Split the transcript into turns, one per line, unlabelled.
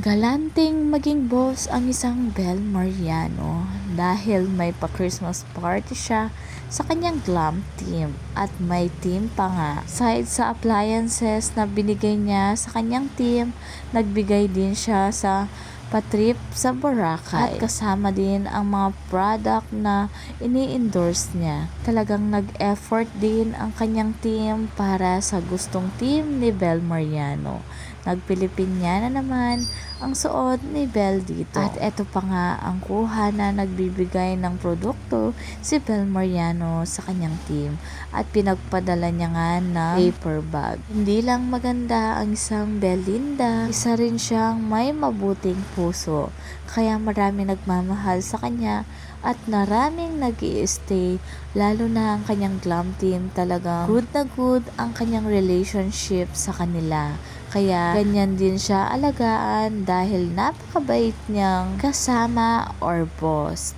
Galanting maging boss ang isang Bel Mariano dahil may pa-Christmas party siya sa kanyang glam team at may team pa nga. Side sa appliances na binigay niya sa kanyang team, nagbigay din siya sa patrip sa Boracay at kasama din ang mga product na ini-endorse niya. Talagang nag-effort din ang kanyang team para sa gustong team ni Bel Mariano. Nagpilipinya na naman ang suot ni Bel dito. At eto pa nga ang kuha na nagbibigay ng produkto si Bel Mariano sa kanyang team at pinagpadala niya nga ng paper bag. Hindi lang maganda ang isang Belinda, isa rin siyang may mabuting puso. Kaya marami nagmamahal sa kanya at maraming nag-i-stay, lalo na ang kanyang glam team. Talagang good na good ang kanyang relationship sa kanila. Kaya ganyan din siya alagaan dahil napakabait niyang kasama or boss.